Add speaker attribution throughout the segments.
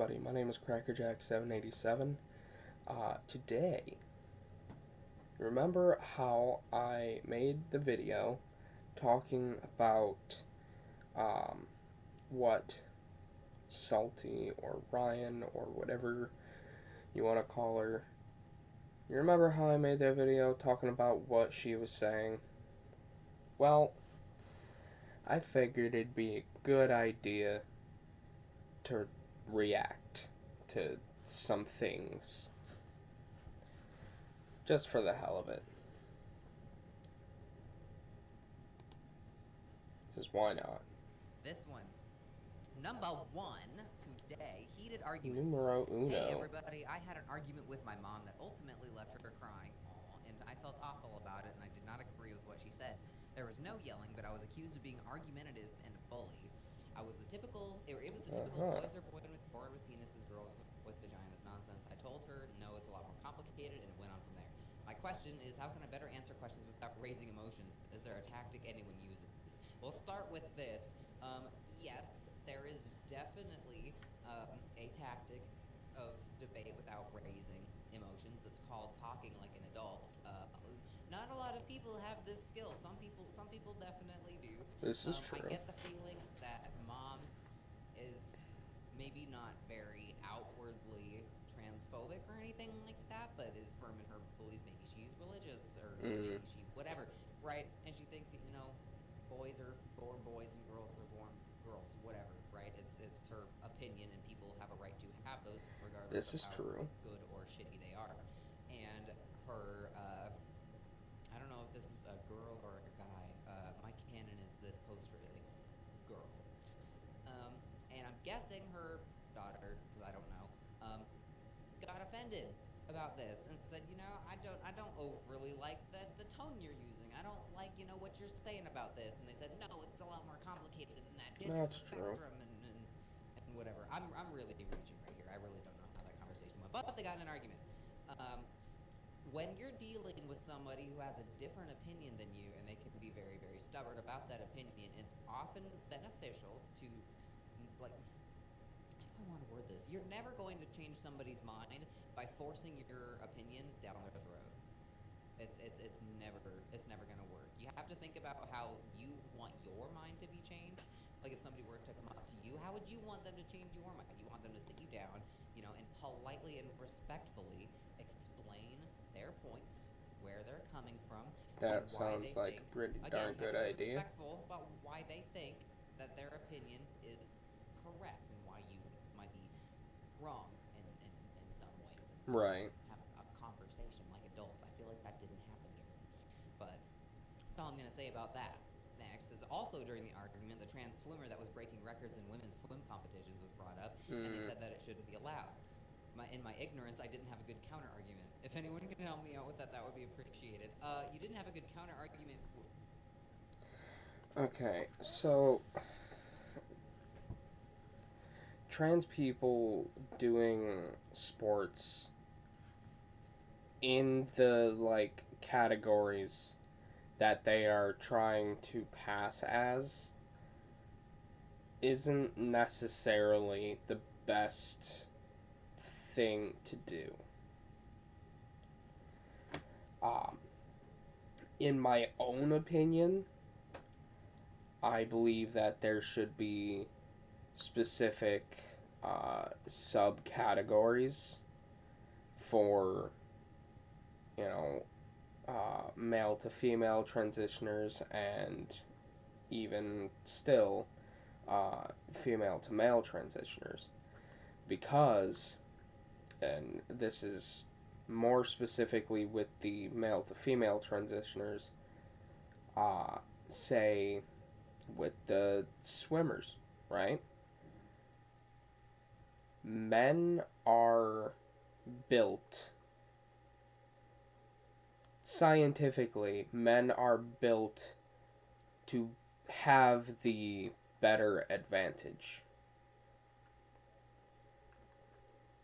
Speaker 1: everybody. My name is Crackerjack787. Today, remember how I made the video talking about what Salty or Ryan or whatever you want to call her? You remember how I made that video talking about what she was saying? Well, I figured it'd be a good idea to react to some things. Just for the hell of it. Because why not?
Speaker 2: This one. Number one today, heated argument.
Speaker 1: Numero uno.
Speaker 2: Hey everybody, I had an argument with my mom that ultimately left her crying. And I felt awful about it and I did not agree with what she said. There was no yelling, but I was accused of being argumentative and a bully. It was the typical boys are born with penises, girls with vaginas nonsense. I told her, no, it's a lot more complicated, and it went on from there. My question is, how can I better answer questions without raising emotion? Is there a tactic anyone uses? We'll start with this. Yes, there is definitely a tactic of debate without raising emotions. It's called talking like an adult. Not a lot of people have this skill. Some people definitely do.
Speaker 1: This is true.
Speaker 2: I get the feeling that mom is maybe not very outwardly transphobic or anything like that, but is firm in her beliefs. Maybe she's religious or maybe she whatever, right? And she thinks that boys are born boys and girls are born girls, whatever, right? It's her opinion, and people have a right to have those regardless of how good or shitty they are. And her, I don't know if this is a girl or a guy. My canon is this poster is a girl. And I'm guessing her daughter, because I don't know, got offended about this and said, I don't overly like the tone you're using. I don't like, what you're saying about this. And they said, no, it's a lot more complicated than that.
Speaker 1: That's true.
Speaker 2: And whatever. I'm really reaching right here. I really don't know how that conversation went, but they got in an argument. When you're dealing with somebody who has a different opinion than you, and they can be very, very stubborn about that opinion, it's often beneficial to, how do I want to word this? You're never going to change somebody's mind by forcing your opinion down their throat. It's never going to work. You have to think about how you want your mind to be changed. Like if somebody were to come up to you, how would you want them to change your mind? You want them to sit you down, and politely and respectfully explain their points, where they're coming from.
Speaker 1: That sounds like a pretty darn good idea.
Speaker 2: Respectful about why they think that their opinion is correct and why you might be wrong in some ways. And
Speaker 1: right.
Speaker 2: Have a conversation like adults. I feel like that didn't happen here. But that's all I'm going to say about that. Next is also during the argument, the trans swimmer that was breaking records in women's swim competitions was brought up, and they said that it shouldn't be allowed. In my ignorance, I didn't have a good counter argument. If anyone can help me out with that, that would be appreciated. You didn't have a good counter argument.
Speaker 1: Okay, so trans people doing sports in the categories that they are trying to pass as isn't necessarily the best thing to do. In my own opinion, I believe that there should be specific subcategories for male to female transitioners, and even still female to male transitioners, because, and this is more specifically with the male to female transitioners, say with the swimmers, right? Men are built, scientifically, men are built to have the better advantage,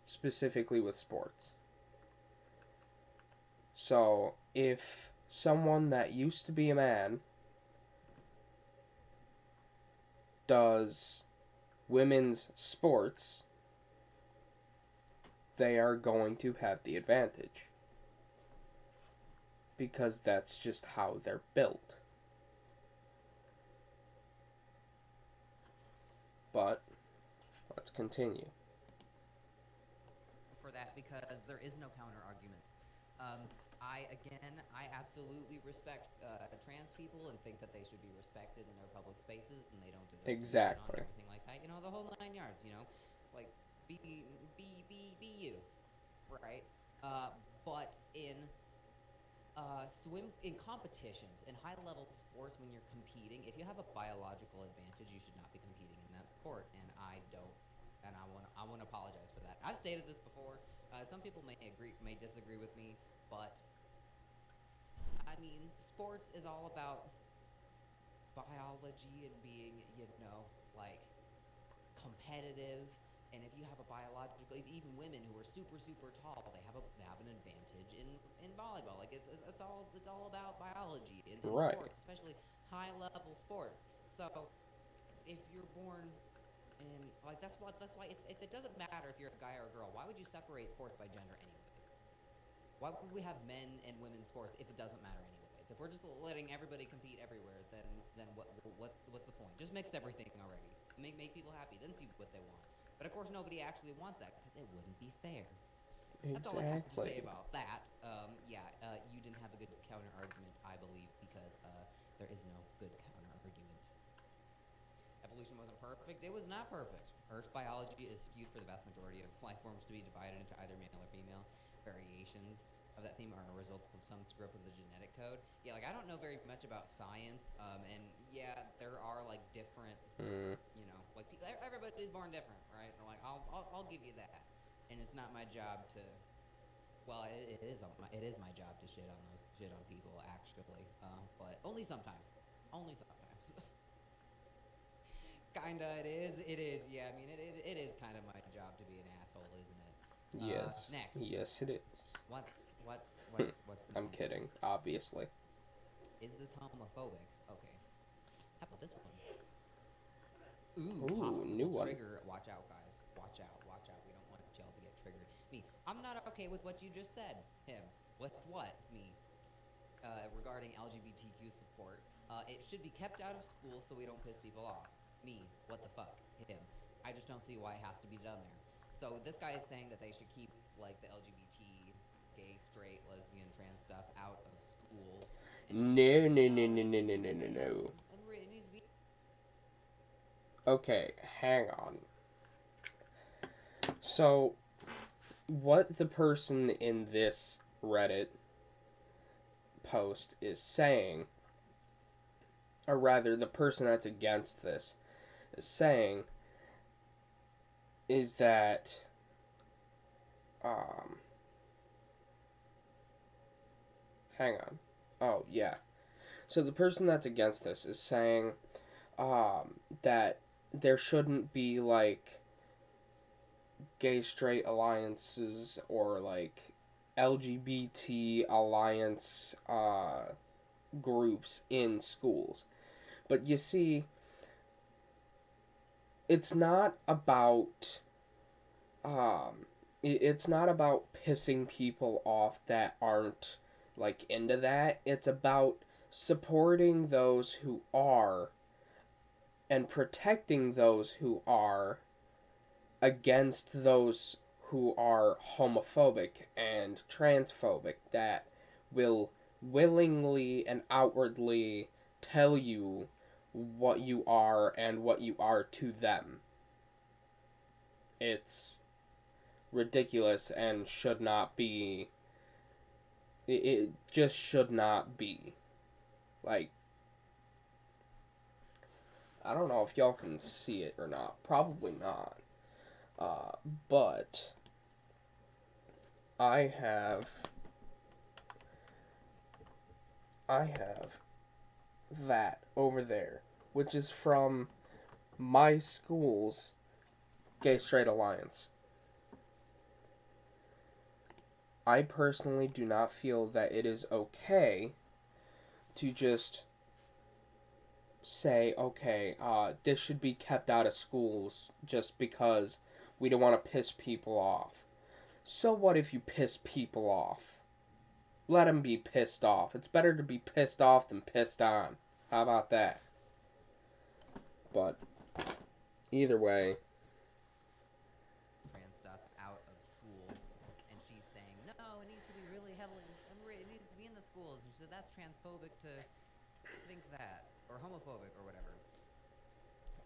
Speaker 1: specifically with sports. So, if someone that used to be a man does women's sports, they are going to have the advantage. Because that's just how they're built. But, let's continue.
Speaker 2: For that, because there is no counter argument. I absolutely respect trans people and think that they should be respected in their public spaces, and they don't deserve
Speaker 1: Exactly.
Speaker 2: to be shit on, everything like that. You know, the whole 9 yards. You know, like be you, right? But in competitions, in high level sports, when you're competing, if you have a biological advantage, you should not be competing in that sport. And I don't, and I want to apologize for that. I've stated this before. Some people may disagree with me, but I mean, sports is all about biology and being, like competitive. And if you have a biological, even women who are super tall, they have an advantage in volleyball. Like it's all about biology in
Speaker 1: Right.
Speaker 2: sports, especially high level sports. So if you're born in like that's why if it doesn't matter if you're a guy or a girl, why would you separate sports by gender anyways? Why would we have men and women's sports if it doesn't matter anyways? If we're just letting everybody compete everywhere, then what's the point? Just mix everything already. Make people happy. Then see what they want. But of course, nobody actually wants that because it wouldn't be fair. That's all I have to say about that. You didn't have a good counter argument, I believe, because there is no good counter argument. Evolution wasn't perfect. It was not perfect. Earth's biology is skewed for the vast majority of life forms to be divided into either male or female. Variations of that theme are a result of some screw up of the genetic code. Yeah, like I don't know very much about science, and yeah, there are like different, like everybody's born different, right? Like I'll give you that, and it's not my job to. Well, it is my job to shit on people actually, but only sometimes. Only sometimes. Kinda, it is. Yeah, I mean, it is kind of my job to be an asshole, isn't it?
Speaker 1: Yes.
Speaker 2: Next.
Speaker 1: Yes, it is.
Speaker 2: What's
Speaker 1: I'm
Speaker 2: next?
Speaker 1: kidding, obviously.
Speaker 2: Is this homophobic? Okay. How about this one?
Speaker 1: Ooh,
Speaker 2: Possible
Speaker 1: new one.
Speaker 2: trigger. Watch out, guys. Watch out. We don't want y'all to get triggered. Me. I'm not okay with what you just said. Him. With what? Me. Regarding LGBTQ support. It should be kept out of school so we don't piss people off. Me. What the fuck? Him. I just don't see why it has to be done there. So this guy is saying that they should keep like the LGBT, gay, straight, lesbian, trans stuff out of schools.
Speaker 1: No.
Speaker 2: It needs to be.
Speaker 1: Okay, hang on. So, what the person in this Reddit post is saying, or rather, the person that's against this is saying, is that, hang on. Oh, yeah. So the person that's against this is saying, that there shouldn't be, like, gay straight alliances or, like, LGBT alliance, groups in schools. But you see, it's not about, it's not about pissing people off that aren't, like, into that. It's about supporting those who are and protecting those who are against those who are homophobic and transphobic that will willingly and outwardly tell you what you are and what you are to them. It's ridiculous and should not be. It just should not be. Like, I don't know if y'all can see it or not. Probably not. But I have that over there, which is from my school's Gay Straight Alliance. I personally do not feel that it is okay to just say, okay, this should be kept out of schools just because we don't want to piss people off. So what if you piss people off? Let them be pissed off. It's better to be pissed off than pissed on. How about that? But either way,
Speaker 2: trans stuff out of schools, and she's saying no, it needs to be really heavily, it needs to be in the schools, and she said that's transphobic to think that, or homophobic, or whatever.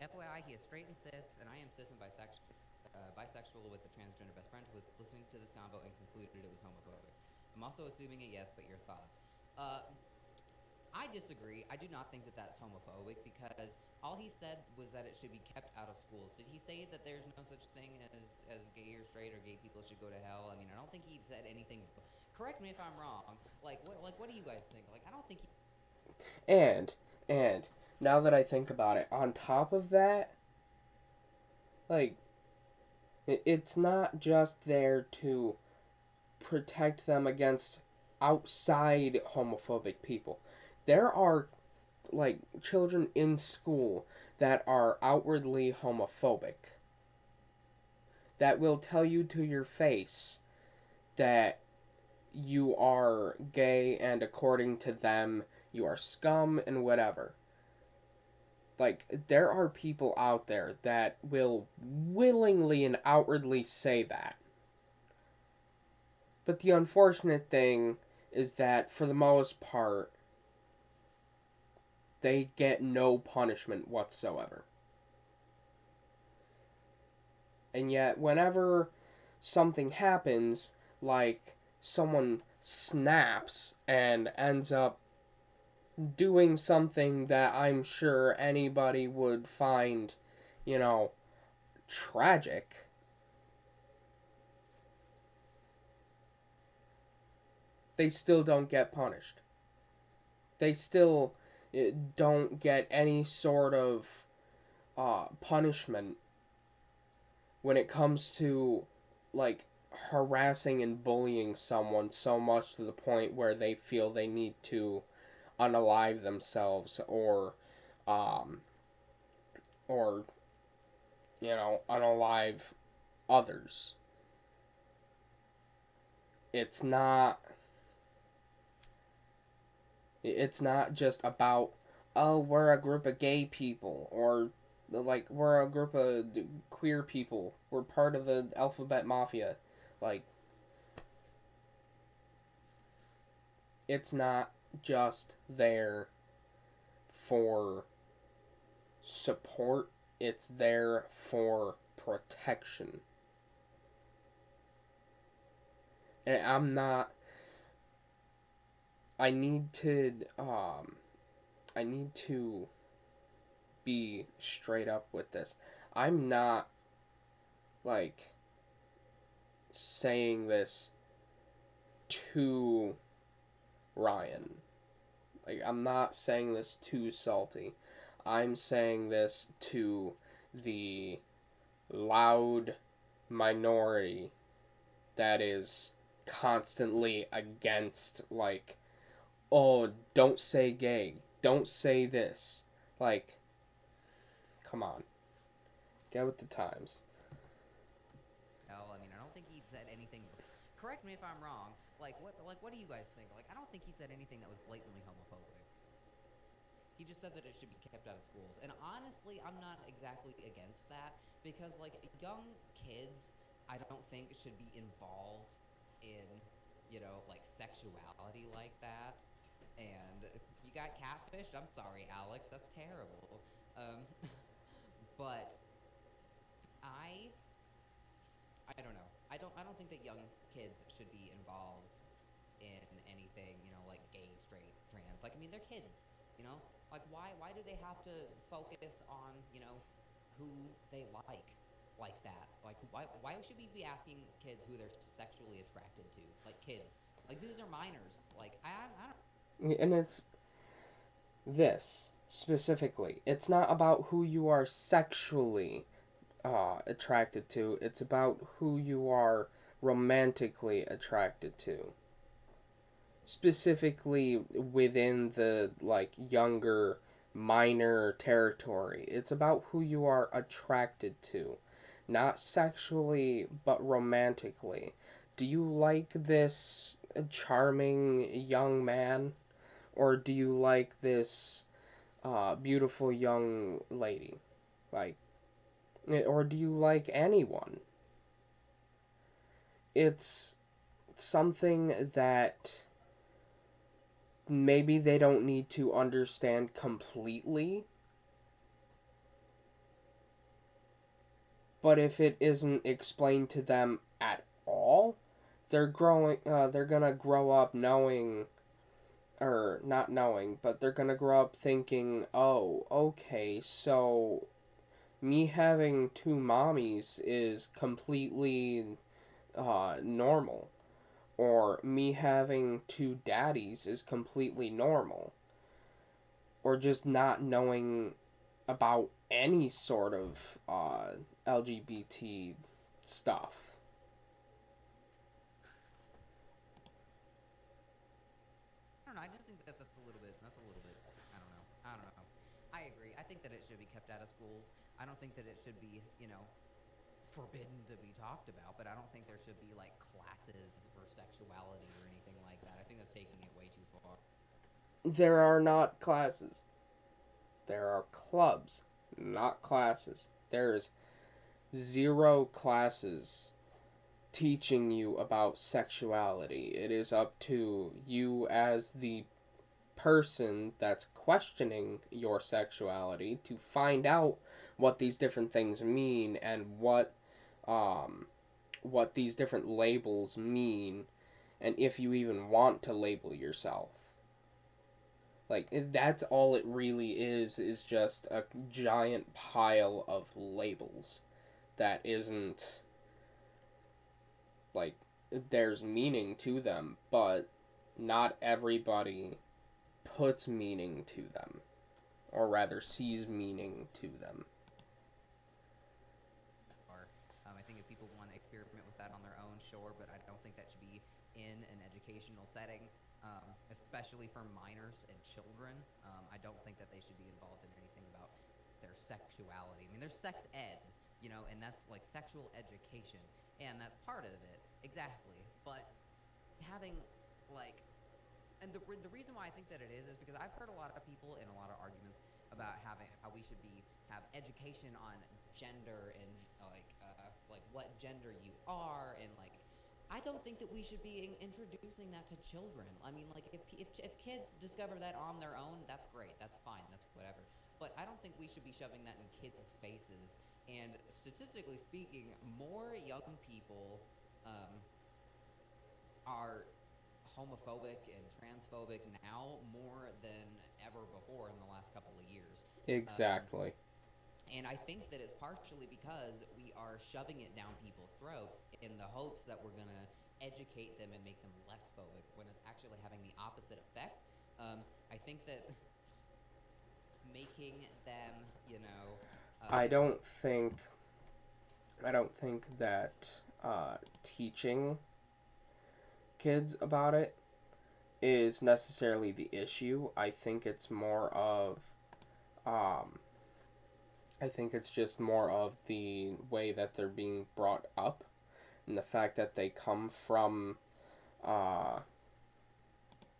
Speaker 2: FYI, he is straight and cis, and I am cis and bisexual with a transgender best friend who was listening to this combo and concluded it was homophobic. I'm also assuming a yes, but your thoughts? I disagree. I do not think that that's homophobic because all he said was that it should be kept out of schools. Did he say that there's no such thing as gay or straight or gay people should go to hell? I mean, I don't think he said anything. Correct me if I'm wrong. What do you guys think? I don't think he.
Speaker 1: And now that I think about it, on top of that, it's not just there to protect them against outside homophobic people. There are children in school that are outwardly homophobic that will tell you to your face that you are gay and according to them you are scum and whatever. There are people out there that will willingly and outwardly say that. But the unfortunate thing is that for the most part they get no punishment whatsoever. And yet, whenever something happens, like someone snaps and ends up doing something that I'm sure anybody would find, tragic, they still don't get punished. They still don't get any sort of punishment when it comes to harassing and bullying someone so much to the point where they feel they need to unalive themselves or unalive others. It's not just about, oh, we're a group of gay people, or we're a group of queer people, we're part of the alphabet mafia. It's not just there for support, it's there for protection. And I need to be straight up with this. I'm not saying this to Ryan. I'm not saying this to Salty. I'm saying this to the loud minority that is constantly against, oh, don't say gay, don't say this. Come on. Get with the times.
Speaker 2: Hell, I mean, I don't think he said anything. Correct me if I'm wrong. What do you guys think? I don't think he said anything that was blatantly homophobic. He just said that it should be kept out of schools. And honestly, I'm not exactly against that because, young kids, I don't think should be involved in, sexuality like that. And you got catfished? I'm sorry, Alex. That's terrible. But I don't know. I don't think that young kids should be involved in anything, gay, straight, trans. They're kids, why do they have to focus on, who they like that? Why should we be asking kids who they're sexually attracted to? Kids. These are minors. I don't.
Speaker 1: And it's this specifically. It's not about who you are sexually attracted to. It's about who you are romantically attracted to. Specifically within the younger minor territory. It's about who you are attracted to. Not sexually, but romantically. do you like this charming young man, or do you like this beautiful young lady? Like, or do you like anyone? It's something that maybe they don't need to understand completely, but if it isn't explained to them at all, they're gonna grow up knowing, or not knowing, but they're gonna grow up thinking, oh, okay, so me having two mommies is completely normal, or me having two daddies is completely normal, or just not knowing about any sort of LGBT stuff.
Speaker 2: I don't know. I just think that that's a little bit. I don't know. I don't know. I agree. I think that it should be kept out of schools. I don't think that it should be, forbidden to be talked about. But I don't think there should be like classes for sexuality or anything like that. I think that's taking it way too far.
Speaker 1: There are not classes. There are clubs, not classes. There's zero classes teaching you about sexuality. It is up to you as the person that's questioning your sexuality to find out what these different things mean and um what these different labels mean, and if you even want to label yourself. Like, that's all it really is just a giant pile of labels that isn't, like, there's meaning to them, but not everybody puts meaning to them, or rather sees meaning to them.
Speaker 2: Or I think if people want to experiment with that on their own, sure, but I don't think that should be in an educational setting, especially for minors and children. I don't think that they should be involved in anything about their sexuality. I mean, there's sex ed, and that's like sexual education, and that's part of it, exactly. But having like and the reason why I think that it is because I've heard a lot of people in a lot of arguments about having how we should have education on gender and like what gender you are, and like I don't think that we should be introducing that to children. I mean, like if kids discover that on their own, that's great, that's fine, that's whatever. But I don't think we should be shoving that in kids' faces. And statistically speaking, more young people are homophobic and transphobic now more than ever before in the last couple of years.
Speaker 1: Exactly.
Speaker 2: And I think that it's partially because we are shoving it down people's throats in the hopes that we're going to educate them and make them less phobic, when it's actually having the opposite effect. I think that making them,
Speaker 1: I don't think that teaching kids about it is necessarily the issue. I think it's more of I think it's just more of the way that they're being brought up, and the fact that they come from uh,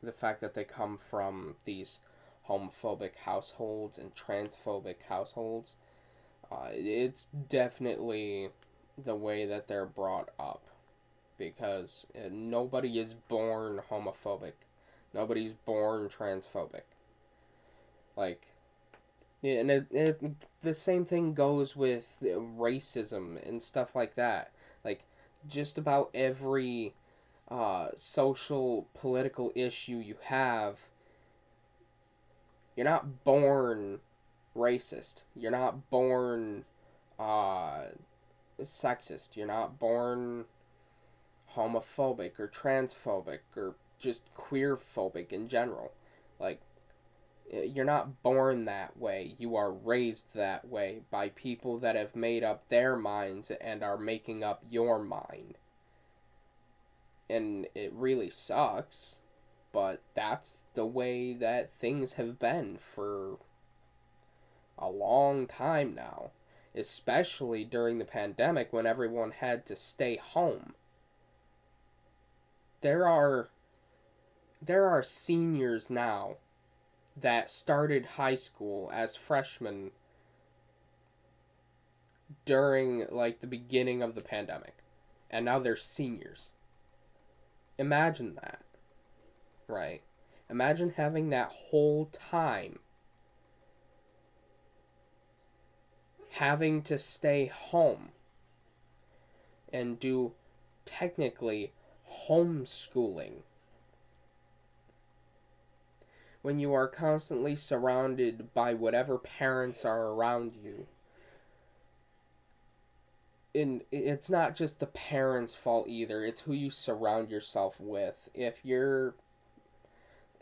Speaker 1: these homophobic households and transphobic households. It's definitely the way that they're brought up, because nobody is born homophobic. Nobody's born transphobic. Like, yeah, and the same thing goes with racism and stuff like that. Like, just about every social, political issue you have, you're not born racist. You're not born uh, sexist. You're not born homophobic or transphobic or just queerphobic in general. Like, you're not born that way. You are raised that way by people that have made up their minds and are making up your mind. And it really sucks, but that's the way that things have been for a long time now, especially during the pandemic when everyone had to stay home. there are there are seniors now that started high school as freshmen during like the beginning of the pandemic, and now they're seniors. Imagine that, right? Imagine having that whole time having to stay home and do technically homeschooling when you are constantly surrounded by whatever parents are around you. And it's not just the parents' fault either, it's who you surround yourself with. If you're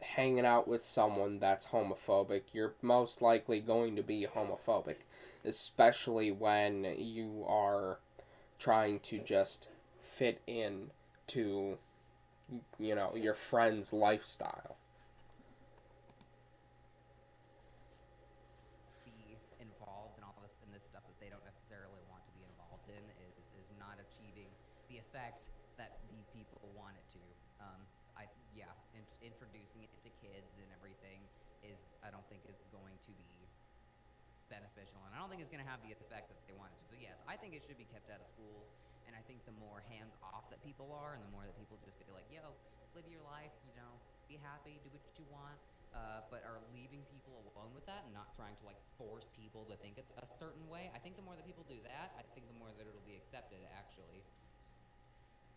Speaker 1: hanging out with someone that's homophobic, you're most likely going to be homophobic, especially when you are trying to just fit in to, your friend's lifestyle.
Speaker 2: Be involved in all this stuff that they don't necessarily want to be involved in is not achieving the effect that these people want it to. I yeah, introducing it to kids and everything I don't think is going to be beneficial, and I don't think it's going to have the effect that they want it to. So yes, I think it should be kept out of schools, and I think the more hands off that people are, and the more that people just be like, yo, live your life, be happy, do what you want, but are leaving people alone with that and not trying to like force people to think a certain way. I think the more that people do that, I think the more that it'll be accepted. Actually,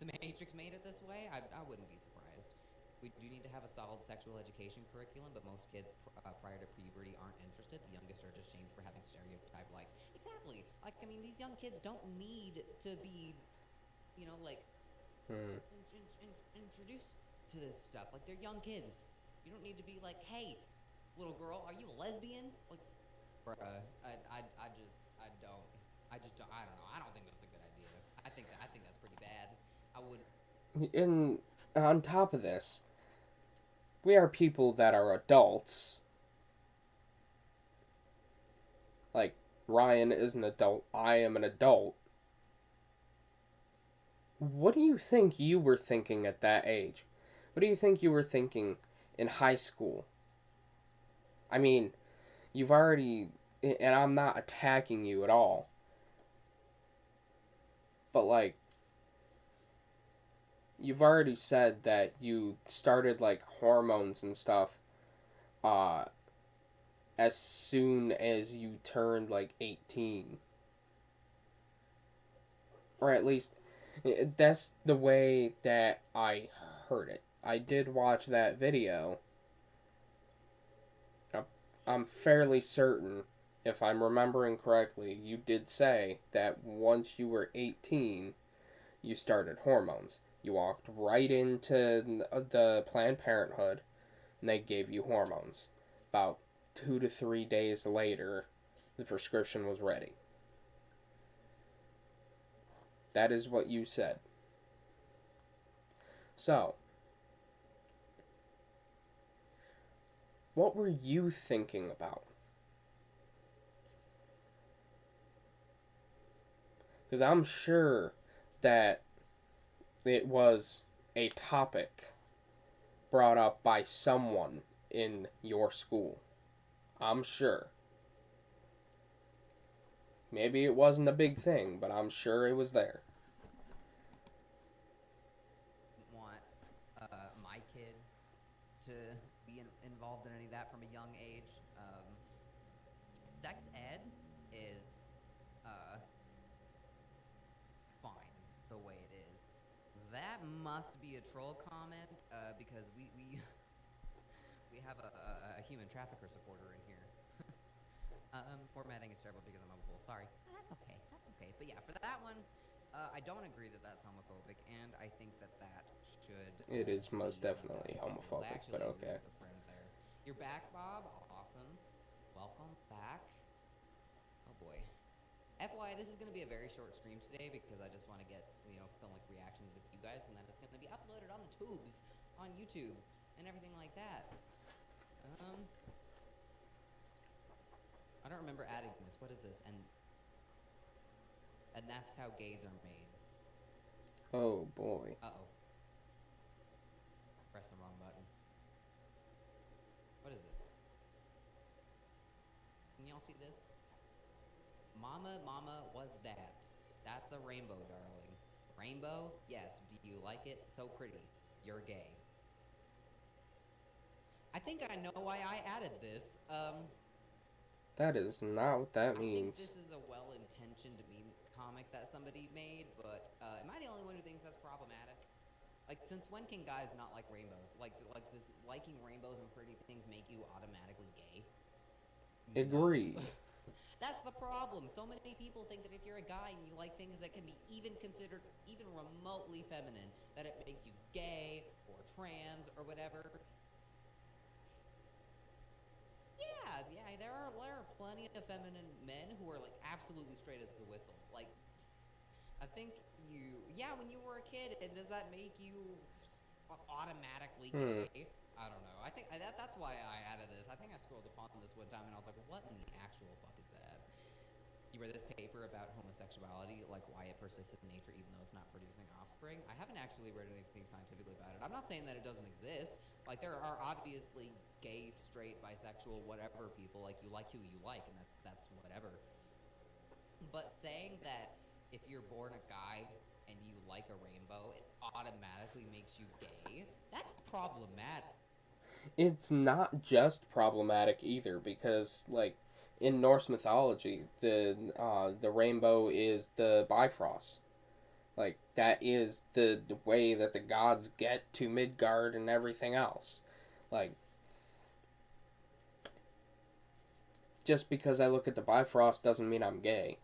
Speaker 2: the Matrix made it this way. I wouldn't be surprised. We do need to have a solid sexual education curriculum, but most kids prior to puberty aren't interested. The youngest are just shamed for having stereotype likes. Exactly. Like, I mean, these young kids don't need to be, like, introduced to this stuff. Like, they're young kids. You don't need to be like, hey, little girl, are you a lesbian? Like, bruh, I don't know. I don't think that's a good idea. I think that's pretty bad. I would.
Speaker 1: And on top of this, we are people that are adults. Like, Ryan is an adult. I am an adult. What do you think you were thinking at that age? What do you think you were thinking in high school? I mean, you've already. And I'm not attacking you at all. But, like, you've already said that you started, like, hormones and stuff as soon as you turned like 18, or at least that's the way that I heard it. I did watch that video. I'm fairly certain, if I'm remembering correctly, you did say that once you were 18 you started hormones. You walked right into the Planned Parenthood and they gave you hormones. About 2 to 3 days later, the prescription was ready. That is what you said. So, what were you thinking about? Because I'm sure that it was a topic brought up by someone in your school. I'm sure. Maybe it wasn't a big thing, but I'm sure it was there.
Speaker 2: Want my kid to be involved in any of that from a young age. Sex ed is fine the way it is. That must be a troll comment because we we have a human trafficker supporter in here. Formatting is terrible because I'm a fool. Sorry. That's okay. That's okay. But yeah, for that one, I don't agree that that's homophobic, and I think that should.
Speaker 1: It is most definitely homophobic, but okay.
Speaker 2: With a friend there. You're back, Bob. Awesome. Welcome back. Oh boy. FYI, this is going to be a very short stream today because I just want to get film like reactions with you guys, and then it's going to be uploaded on the tubes on YouTube and everything like that. I don't remember adding this. What is this? And that's how gays are made.
Speaker 1: Oh boy.
Speaker 2: Uh-oh. y'all see this? Mama, mama was dad. That's a rainbow, darling. Rainbow? Yes. Do you like it? So pretty. You're gay. I think I know why I added this.
Speaker 1: That is not what that
Speaker 2: I think
Speaker 1: means.
Speaker 2: this is a well-intentioned meme comic that somebody made, but am I the only one who thinks that's problematic? Like, since when can guys not like rainbows? Like, does liking rainbows and pretty things make you automatically gay?
Speaker 1: Agreed.
Speaker 2: No. That's the problem. So many people think that if you're a guy and you like things that can be even considered even remotely feminine, that it makes you gay or trans or whatever. Yeah, there are plenty of feminine men who are like absolutely straight as the whistle. Like, I think when you were a kid, and does that make you automatically gay? I don't know. I think that's why I added this. I think I scrolled upon this one time and I was like, what in the actual fuck is that? You read this paper about homosexuality, like why it persists in nature even though it's not producing offspring. I haven't actually read anything scientifically about it. I'm not saying that it doesn't exist. Like, there are obviously gay, straight, bisexual, whatever people. Like, you like who you like, and that's whatever. But saying that if you're born a guy and you like a rainbow, it automatically makes you gay, that's problematic.
Speaker 1: It's not just problematic either, because like in Norse mythology, the rainbow is the Bifrost. Like, that is the way that the gods get to Midgard and everything else. Like, just because I look at the Bifrost doesn't mean I'm gay.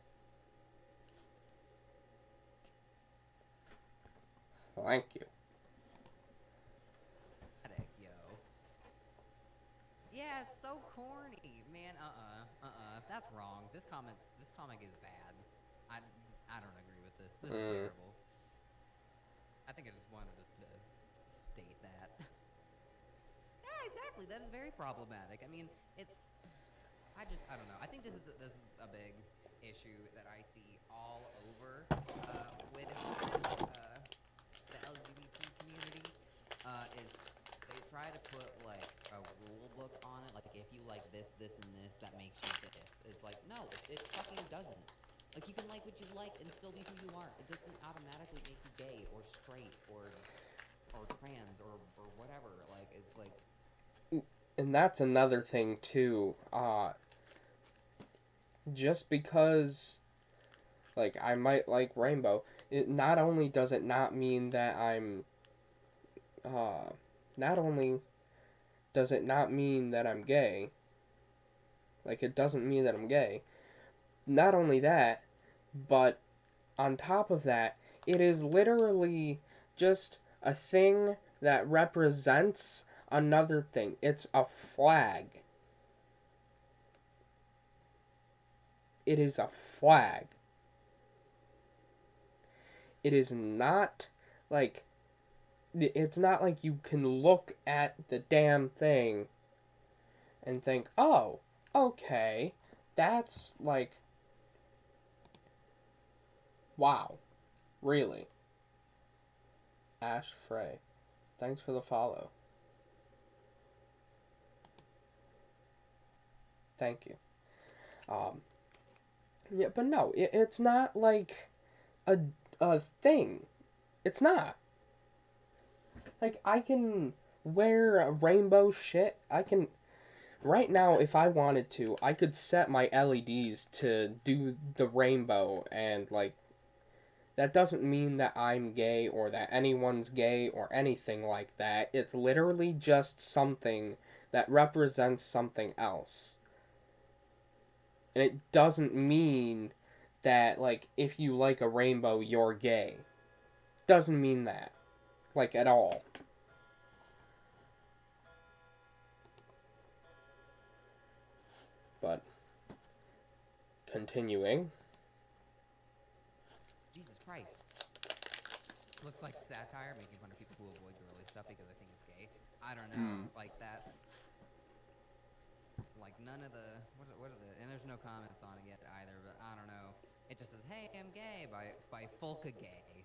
Speaker 1: Thank you.
Speaker 2: Yo. Yeah, it's so corny, man. That's wrong. This comic is bad. I don't agree with this. This is terrible. I think I just wanted us to state that. Yeah, exactly. That is very problematic. I mean, I don't know. I think this is a big issue that I see all over with the LGBT community. Is they try to put like a rule book on it. Like, if you like this, this, and this, that makes you this. It's like, no, it fucking doesn't. Like, you can like what you like and still be who you are. It doesn't automatically make you gay or straight or trans or whatever. Like, it's like.
Speaker 1: And that's another thing too. Just because, like, I might like rainbow, it not only does it not mean that I'm. Not only does it not mean that I'm gay. Like, it doesn't mean that I'm gay. Not only that, but on top of that, it is literally just a thing that represents another thing. It's a flag. It is a flag. It is not like. It's not like you can look at the damn thing and think, oh, okay, that's like. Wow. Really? Ash Frey. Thanks for the follow. Thank you. Yeah, but no, it's not like a thing. It's not. Like, I can wear rainbow shit. I can. Right now, if I wanted to, I could set my LEDs to do the rainbow, and, like, that doesn't mean that I'm gay or that anyone's gay or anything like that. It's literally just something that represents something else. And it doesn't mean that, like, if you like a rainbow, you're gay. Doesn't mean that. Like, at all. But, continuing.
Speaker 2: Jesus Christ. Looks like satire, making fun of people who avoid girly stuff because they think it's gay. I don't know. Like, that's. Like, none of the. What are the. And there's no comments on it yet either, but I don't know. It just says, hey, I'm gay by Folka Gay.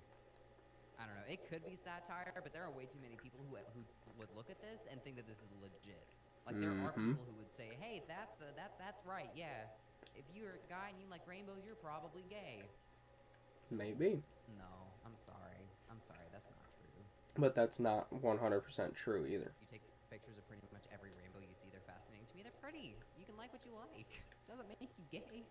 Speaker 2: I don't know. It could be satire, but there are way too many people who would look at this and think that this is legit. Like there are
Speaker 1: Mm-hmm.
Speaker 2: people who would say, "Hey, that's right. Yeah, if you're a guy and you like rainbows, you're probably gay."
Speaker 1: Maybe.
Speaker 2: No, I'm sorry. I'm sorry. That's not true.
Speaker 1: But that's not 100% true either.
Speaker 2: You take pictures of pretty much every rainbow you see, they're fascinating to me. They're pretty. You can like what you like. Doesn't make you gay.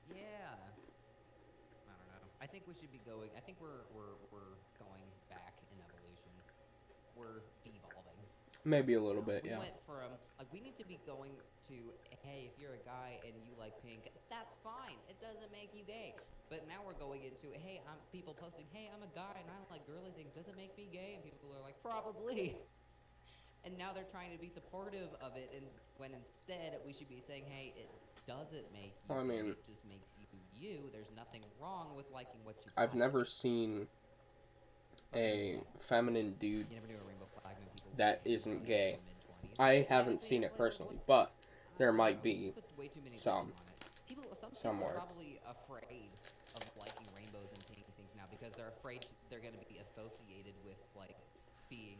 Speaker 2: Yeah. I don't know. I think we should be going. I think we're going back in evolution. We're devolving.
Speaker 1: Maybe a little bit,
Speaker 2: We
Speaker 1: yeah.
Speaker 2: went from like we need to be going to hey, if you're a guy and you like pink, that's fine. It doesn't make you gay. But now we're going into hey, I'm people posting, hey, I'm a guy and I like girly things. Does it make me gay? And people are like, probably. And now they're trying to be supportive of it, and when instead we should be saying, hey, it doesn't make you
Speaker 1: I
Speaker 2: gay.
Speaker 1: mean,
Speaker 2: It just makes you you. There's nothing wrong with liking what you
Speaker 1: I've
Speaker 2: like.
Speaker 1: never seen a feminine dude
Speaker 2: You never knew a rainbow flag when people
Speaker 1: that
Speaker 2: who
Speaker 1: isn't
Speaker 2: like
Speaker 1: gay.
Speaker 2: in their mid-20s.
Speaker 1: I
Speaker 2: Yeah,
Speaker 1: haven't
Speaker 2: they
Speaker 1: seen
Speaker 2: like
Speaker 1: it personally, but
Speaker 2: I
Speaker 1: there
Speaker 2: don't
Speaker 1: might
Speaker 2: know. You
Speaker 1: be
Speaker 2: put way too many
Speaker 1: some
Speaker 2: labels on it. Some people are
Speaker 1: somewhere.
Speaker 2: probably afraid of liking rainbows and pink things now because they're afraid they're going to be associated with like being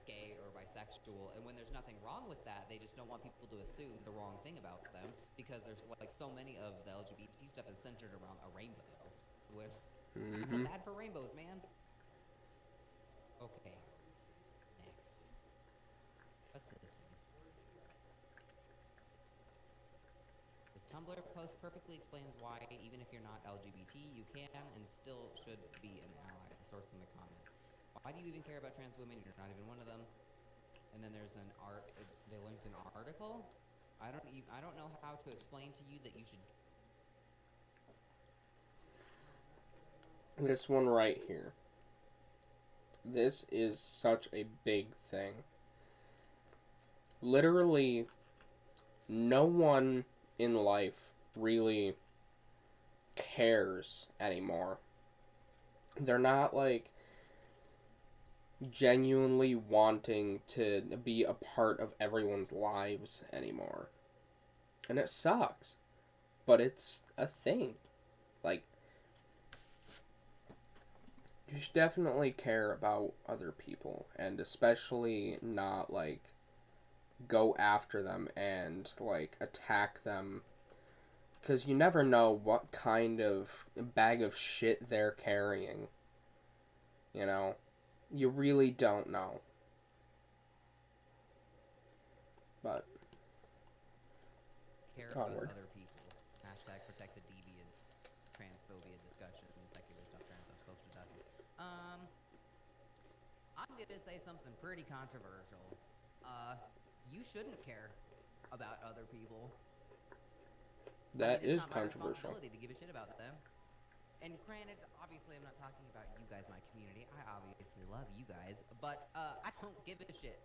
Speaker 2: gay or bisexual. And when there's nothing wrong with that, they just don't want people to assume the wrong thing about them because there's like so many of the LGBT stuff is centered around a rainbow. Which I feel
Speaker 1: Mm-hmm.
Speaker 2: bad for rainbows, man. Okay, next. What's this one? This Tumblr post perfectly explains why, even if you're not LGBT, you can and still should be an ally. Source in the comments. Why do you even care about trans women? You're not even one of them. And then there's an art. They linked an article. I don't know how to explain to you that you should.
Speaker 1: This one right here. This is such a big thing. Literally, no one in life really cares anymore. They're not like genuinely wanting to be a part of everyone's lives anymore. And it sucks. But it's a thing. Like, you should definitely care about other people, and especially not, like, go after them and, like, attack them. Because you never know what kind of bag of shit they're carrying. You know? You really don't know. But
Speaker 2: Care
Speaker 1: onward.
Speaker 2: about other people. Hashtag protect the deviant. Transphobia discussion. Secular stuff. Trans stuff. Social justice. I'm gonna say something pretty controversial. You shouldn't care about other people.
Speaker 1: That
Speaker 2: it's
Speaker 1: is
Speaker 2: not my
Speaker 1: controversial.
Speaker 2: responsibility to give a shit about them. And granted, obviously, I'm not talking about you guys, my community. I obviously love you guys, but I don't give a shit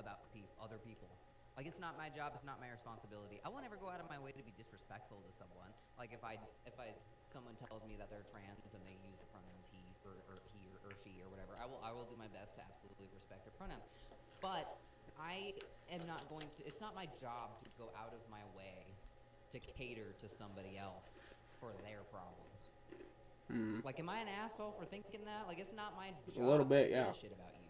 Speaker 2: about other people. Like, it's not my job. It's not my responsibility. I won't ever go out of my way to be disrespectful to someone. Like, if someone tells me that they're trans and they use the pronouns he or she or whatever, I will do my best to absolutely respect their pronouns. But I am not going to. It's not my job to go out of my way to cater to somebody else for their problems. Like, am I an asshole for thinking that? Like, it's not my job
Speaker 1: A little bit,
Speaker 2: to
Speaker 1: yeah.
Speaker 2: give a shit about you.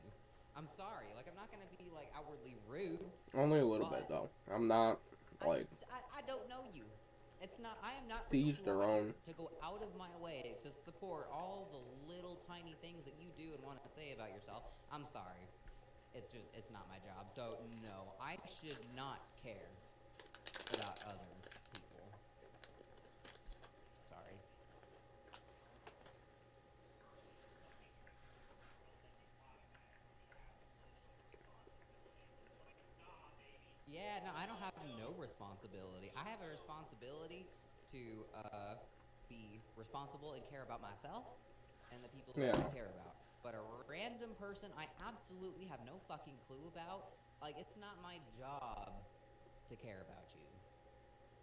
Speaker 2: I'm sorry. Like, I'm not gonna be like outwardly rude.
Speaker 1: Only a little bit, though. I'm not, like...
Speaker 2: I don't know you. It's not. I am not
Speaker 1: To each their own.
Speaker 2: required to go out of my way to support all the little tiny things that you do and want to say about yourself. I'm sorry. It's not my job. So no, I should not care about other people. Sorry. Yeah, no, I don't have no responsibility. I have a responsibility to be responsible and care about myself and the people that I care about. But a random person I absolutely have no fucking clue about, like, it's not my job to care about you.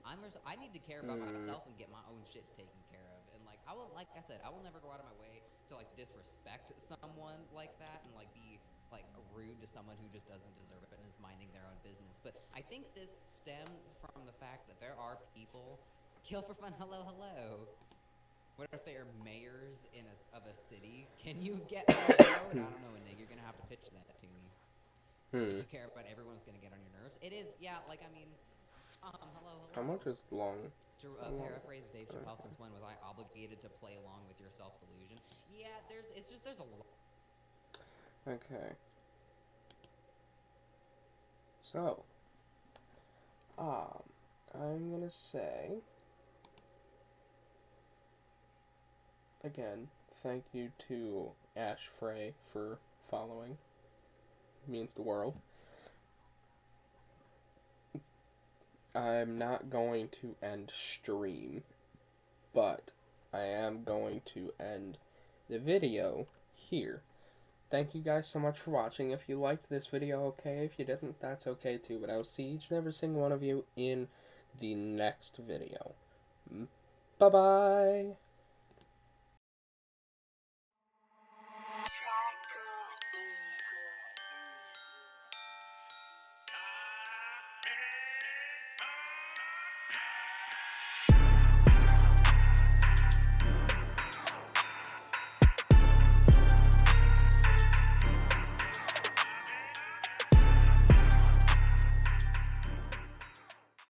Speaker 2: I need to care about myself and get my own shit taken care of. And like I said, I will never go out of my way to like disrespect someone like that and like be like rude to someone who just doesn't deserve it and is minding their own business. But I think this stems from the fact that there are people Kill for fun, hello, hello. What if they are mayors of a city? Can you get on the road? I don't know, Nick. You're gonna have to pitch that to me. If you care about everyone's gonna get on your nerves. It is, yeah. Like I mean, hello, hello.
Speaker 1: How much is long?
Speaker 2: To paraphrase Dave Chappelle, since when was I obligated to play along with your self delusion? Yeah, there's a lot.
Speaker 1: Okay. So, I'm gonna say, again, thank you to Ash Frey for following. It means the world. I'm not going to end stream, but I am going to end the video here. Thank you guys so much for watching. If you liked this video, okay. If you didn't, that's okay too. But I will see each and every single one of you in the next video. Bye-bye!